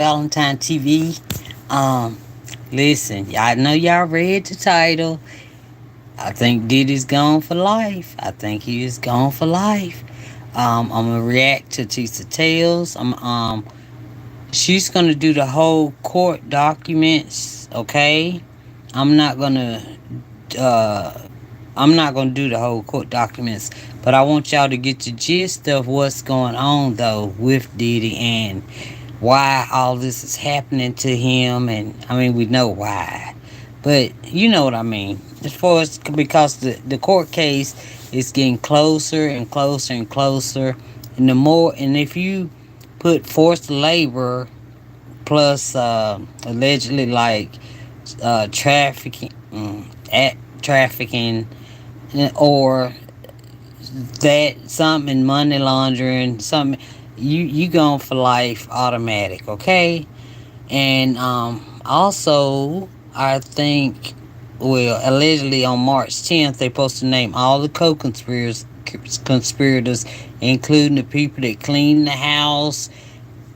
Valentine TV. Um, Listen, I know y'all read the title. I think Diddy's gone for life. I think he is gone for life. I'm gonna react to Tisa Tales. She's gonna do the whole court documents. Okay, I'm not gonna uh, I'm not gonna do the whole court documents, but I want y'all to get the gist of what's going on though with Diddy and why all this is happening to him. And I mean, we know why, but you know what I mean. As far as because the court case is getting closer and closer and closer, and the more and if you put forced labor plus allegedly like trafficking, at trafficking, or that something money laundering, something you going for life automatic, okay? And also I think, well, allegedly on March 10th they supposed to name all the conspirators, including the people that clean the house,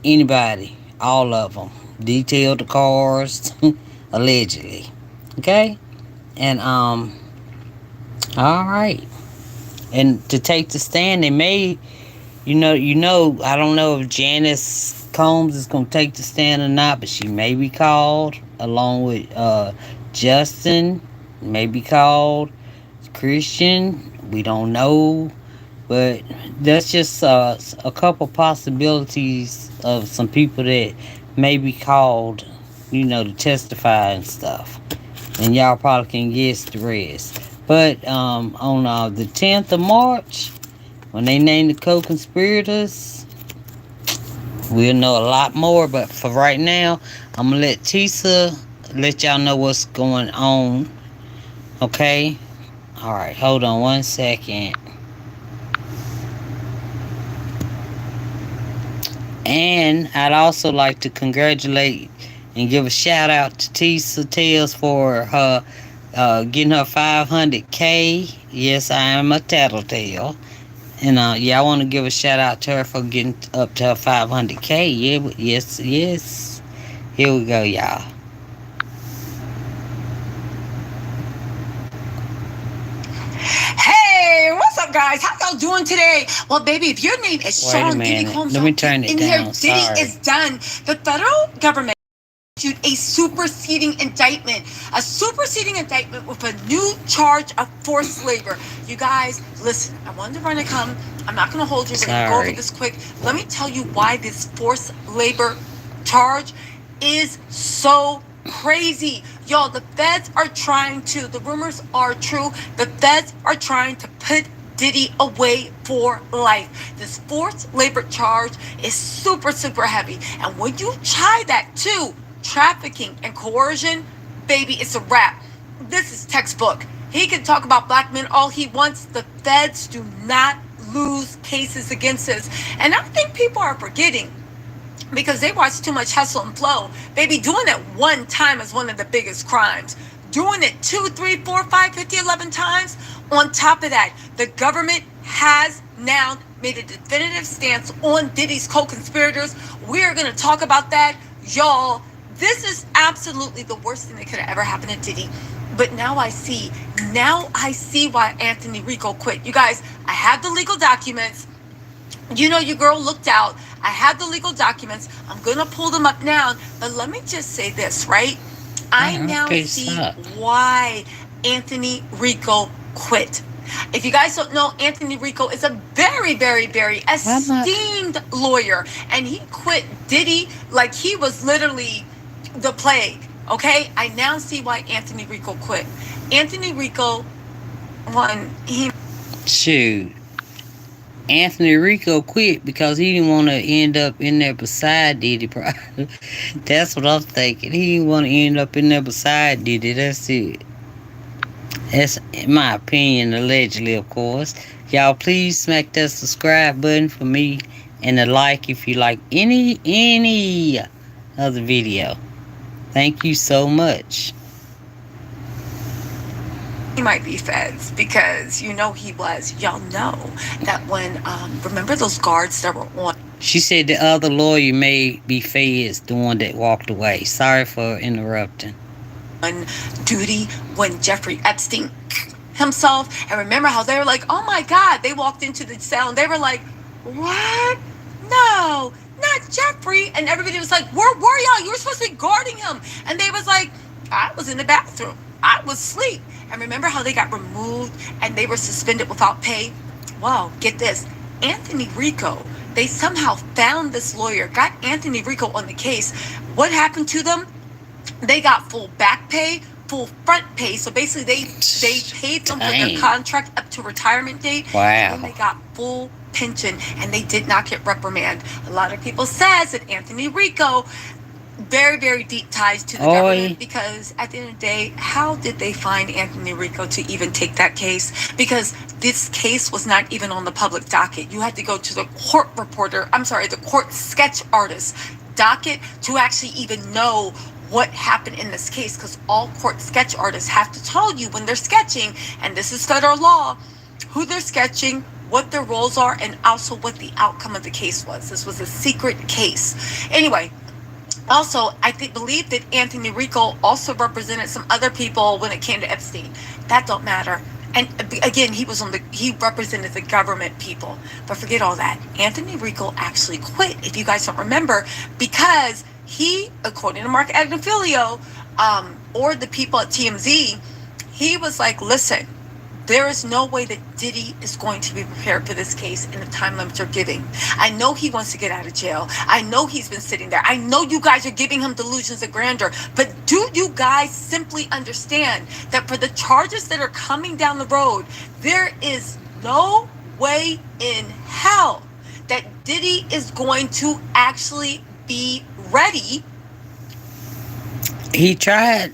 anybody, all of them, detail the cars, allegedly, okay? And all right. And to take the stand, they may, I don't know if Janice Combs is gonna take the stand or not, but she may be called along with Justin, may be called Christian. We don't know, but that's just a couple possibilities of some people that may be called, to testify and stuff. And y'all probably can guess the rest. But on the 10th of March, when they name the co-conspirators, we'll know a lot more. But for right now, I'm going to let Tisa let y'all know what's going on. Okay? All right, hold on one second. And I'd also like to congratulate and give a shout out to Tisa Tales for her getting her 500K. Yes, I am a tattletale. And yeah, I want to give a shout out to her for getting up to her 500K. Yeah, yes, yes. Here we go, y'all. Hey, what's up, guys? How y'all doing today? Well, baby, if your name is Wait a Sean Diddy minute. Combs, Let me turn in it here, down. Diddy Sorry. is done. The federal government issued a superseding indictment, with a new charge of forced labor. You guys, listen, I wanted to run and come. I'm not going to hold you. We're going to go over Sorry. this quick. Let me tell you why this forced labor charge is so crazy. Y'all, the feds are trying to, the rumors are true, the feds are trying to put Diddy away for life. This forced labor charge is super, super heavy. And when you tie that to trafficking and coercion, baby, it's a wrap. This is textbook. He can talk about black men all he wants. The feds do not lose cases against us. And I think people are forgetting because they watch too much Hustle and Flow. Baby, doing it one time is one of the biggest crimes. Doing it 2, 3, 4, 5, 50, 11 times. On top of that, the government has now made a definitive stance on Diddy's co-conspirators. We are going to talk about that. Y'all, this is absolutely the worst thing that could have ever happened to Diddy. But now I see why Anthony Rico quit. You guys, I have the legal documents. You know, your girl looked out. I have the legal documents. I'm going to pull them up now. But let me just say this, right? I now see why Anthony Rico quit. If you guys don't know, Anthony Rico is a very, very, very esteemed lawyer. And he quit Diddy like he was literally the plague. Okay? I now see why Anthony Rico quit. Anthony Rico, Shoot. Anthony Rico quit because he didn't want to end up in there beside Diddy. That's what I'm thinking. He didn't want to end up in there beside Diddy. That's it. That's in my opinion, allegedly, of course. Y'all, please smack that subscribe button for me and a like if you like any other video. Thank you so much. He might be feds because you know he was. Y'all know that when remember those guards that were on She said the other lawyer may be Feds, the one that walked away. Sorry for interrupting. On duty when Jeffrey Epstein himself. And remember how they were like, oh my God, they walked into the cell and they were like, what? No, not Jeffrey. And everybody was like, where were y'all? You were supposed to be guarding him. And they was like, I was in the bathroom. I was asleep. And remember how they got removed and they were suspended without pay? Well, get this. Anthony Rico, they somehow found this lawyer, got Anthony Rico on the case. What happened to them? They got full back pay, full front pay. So basically, they paid them for their contract up to retirement date. Wow. And then they got full pension, and they did not get reprimand. A lot of people says that Anthony Rico very, very deep ties to the government, because at the end of the day, how did they find Anthony Rico to even take that case? Because this case was not even on the public docket. You had to go to the the court sketch artist docket to actually even know what happened in this case, because all court sketch artists have to tell you when they're sketching, and this is federal law, who they're sketching, what their roles are, and also what the outcome of the case was. This was a secret case. Anyway, also, believe that Anthony Rico also represented some other people when it came to Epstein. That don't matter. And again, he represented the government people. But forget all that. Anthony Rico actually quit, if you guys don't remember, because he, according to Mark Agnifilio, or the people at TMZ, he was like, listen, there is no way that Diddy is going to be prepared for this case in the time limits you're giving. I know he wants to get out of jail. I know he's been sitting there. I know you guys are giving him delusions of grandeur. But do you guys simply understand that for the charges that are coming down the road, there is no way in hell that Diddy is going to actually be ready? He tried.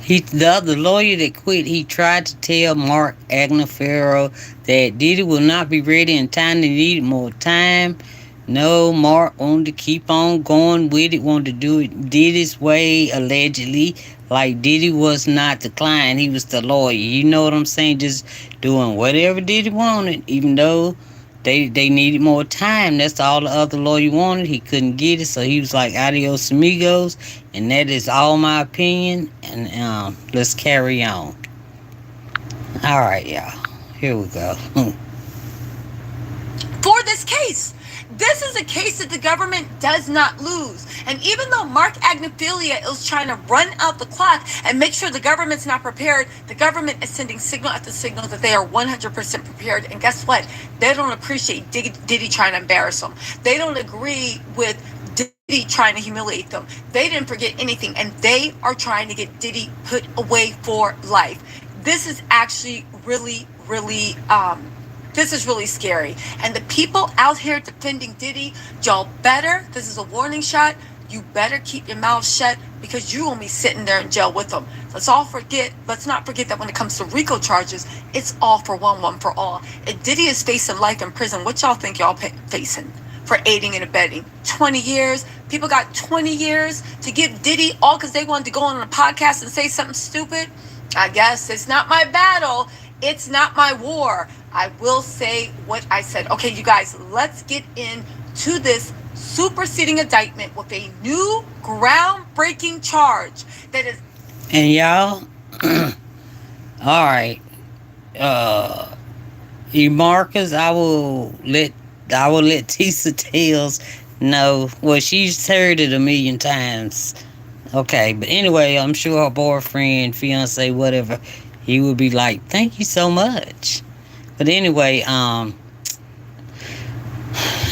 The other lawyer that quit, he tried to tell Mark Agnifero that Diddy will not be ready in time. They needed more time. No, Mark wanted to keep on going with it, wanted to do it Diddy's way, allegedly. Like Diddy was not the client, he was the lawyer. You know what I'm saying? Just doing whatever Diddy wanted, even though they needed more time. That's all the other lawyer wanted. He couldn't get it, so he was like, adios amigos. And that is all my opinion. And let's carry on. All right, y'all. Here we go. For this case. This is a case that the government does not lose. And even though Mark Agnifilio is trying to run out the clock and make sure the government's not prepared, the government is sending signal after signal that they are 100% prepared. And guess what? They don't appreciate Diddy trying to embarrass them. They don't agree with Diddy trying to humiliate them. They didn't forget anything. And they are trying to get Diddy put away for life. This is actually really, really... this is really scary. And the people out here defending Diddy, y'all better, this is a warning shot, you better keep your mouth shut, because you will be sitting there in jail with them. Let's not forget that when it comes to RICO charges, it's all for one for all. If Diddy is facing life in prison, what y'all think y'all facing for aiding and abetting? 20 years? People got 20 years to give Diddy all because they wanted to go on a podcast and say something stupid? I guess it's not my battle. It's not my war. I will say what I said. Okay, you guys, let's get into this superseding indictment with a new groundbreaking charge that is... And y'all, all right, you Marcus, I will let Tisa Tales know. Well, she's heard it a million times. Okay, but anyway, I'm sure her boyfriend, fiance, whatever, he would be like, thank you so much. But anyway,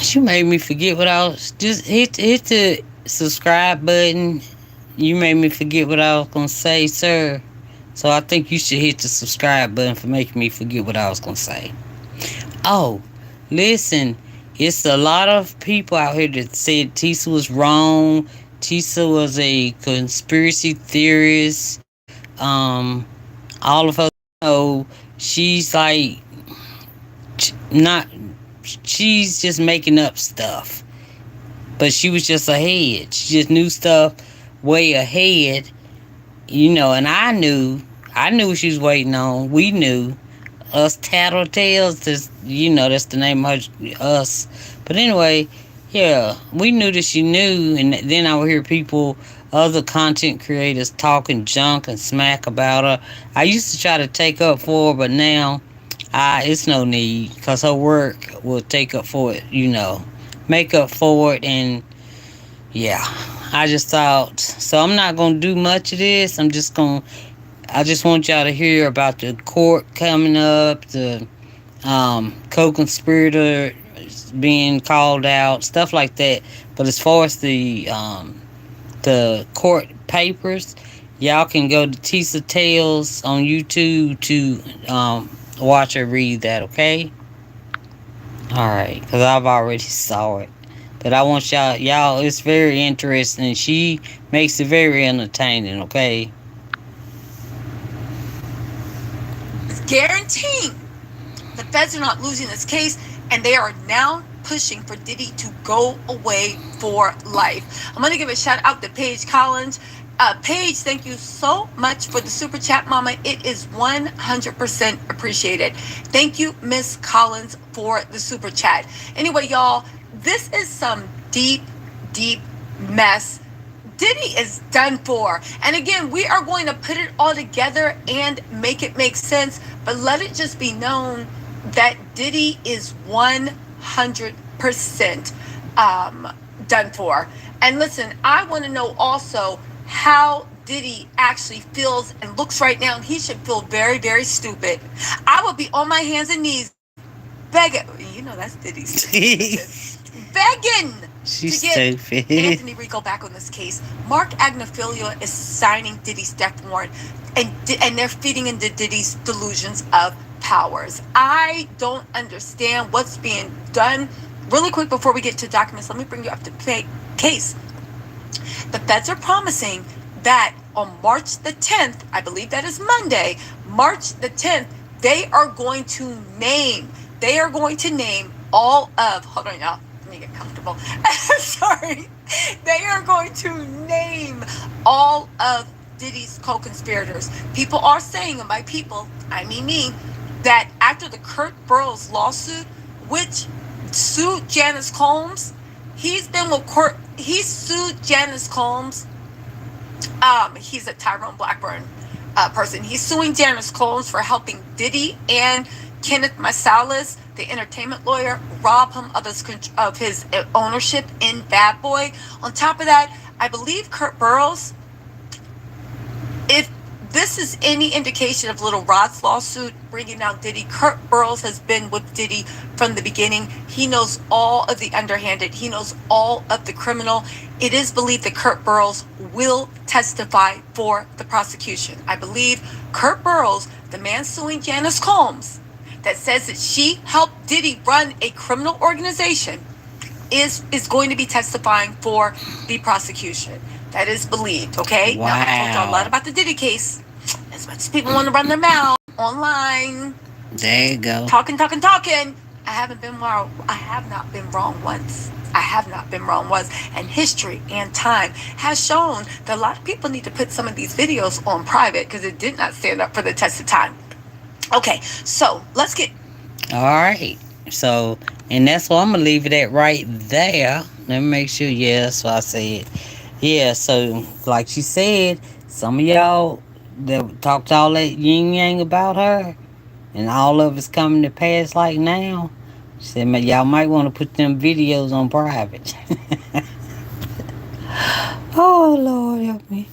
you made me forget what I was... Just hit the subscribe button. You made me forget what I was going to say, sir. So I think you should hit the subscribe button for making me forget what I was going to say. Oh, listen. It's a lot of people out here that said Tisa was wrong. Tisa was a conspiracy theorist. All of us know she's like... not... she's just making up stuff. But she was just ahead. She just knew stuff way ahead. You know, and I knew what she was waiting on. We knew. Us tattletales, that's the name of us. But anyway, yeah, we knew that she knew, and then I would hear people, other content creators, talking junk and smack about her. I used to try to take up for her, but now, it's no need because her work will take up for it. Make up for it, and yeah, I just thought so. I'm not gonna do much of this. I just want y'all to hear about the court coming up, the co-conspirator being called out, stuff like that. But as far as the court papers, y'all can go to Tisa Tales on YouTube to watch or read that. Okay, all right, because I've already saw it. But I want y'all. It's very interesting. She makes it very entertaining. Okay. It's guaranteeing the feds are not losing this case, and they are now pushing for Diddy to go away for life. I'm going to give a shout out to Paige Collins. Paige, thank you so much for the super chat, Mama. It is 100% appreciated. Thank you, Miss Collins, for the super chat. Anyway, y'all, this is some deep, deep mess. Diddy is done for. And again, we are going to put it all together and make it make sense. But let it just be known that Diddy is 100% done for. And listen, I want to know also how Diddy actually feels and looks right now. He should feel very, very stupid. I would be on my hands and knees begging. That's Diddy's. Begging She's to get stupid. Anthony Rico back on this case. Mark Agnofilia is signing Diddy's death warrant, and they're feeding into Diddy's delusions of powers. I don't understand what's being done. Really quick before we get to documents, let me bring you up to case. The feds are promising that on March the 10th, I believe that is Monday, March the 10th, they are going to name all of, hold on y'all, let me get comfortable. Sorry. They are going to name all of Diddy's co-conspirators. People are saying, and by people, I mean me, that after the Kurt Burrows lawsuit, which sued Janice Combs, he sued Janice Combs. He's a Tyrone Blackburn person. He's suing Janice Combs for helping Diddy and Kenneth Marsalis, the entertainment lawyer, rob him of his ownership in Bad Boy. On top of that, I believe Kurt Burrows, if this is any indication of Little Rod's lawsuit bringing out Diddy, Kurt Burrows has been with Diddy from the beginning. He knows all of the underhanded. He knows all of the criminal. It is believed that Kurt Burrows will testify for the prosecution. I believe Kurt Burrows, the man suing Janice Combs, that says that she helped Diddy run a criminal organization, is going to be testifying for the prosecution. That is believed, okay? Wow. Now, I told you a lot about the Diddy case. As much as people want to run their mouth online. There you go. Talking. I have not been wrong once. I have not been wrong once. And history and time has shown that a lot of people need to put some of these videos on private because it did not stand up for the test of time. Okay, so let's get... All right. So, and that's why I'm going to leave it at right there. Let me make sure. Yeah, that's what I said. Yeah, so like she said, some of y'all that talked all that yin yang about her, and all of it's coming to pass like now. She said, man, y'all might want to put them videos on private. Oh, Lord, help me.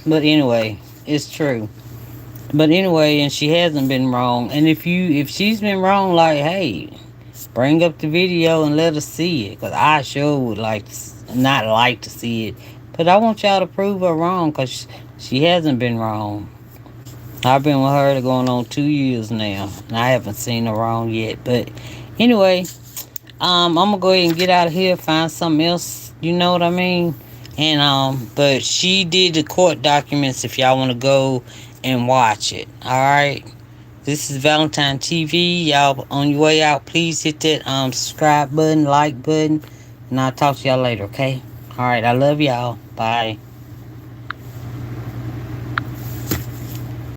But anyway, it's true. But anyway, and she hasn't been wrong. And if she's been wrong, like, hey, bring up the video and let us see it. Because I sure would not like to see it. But I want y'all to prove her wrong because she hasn't been wrong. I've been with her going on 2 years now. And I haven't seen her wrong yet. But anyway, I'm going to go ahead and get out of here. Find something else. You know what I mean? And but she did the court documents if y'all want to go and watch it. Alright? This is Valentine TV. Y'all on your way out, please hit that subscribe button, like button. And I'll talk to y'all later, okay? Alright, I love y'all. Bye.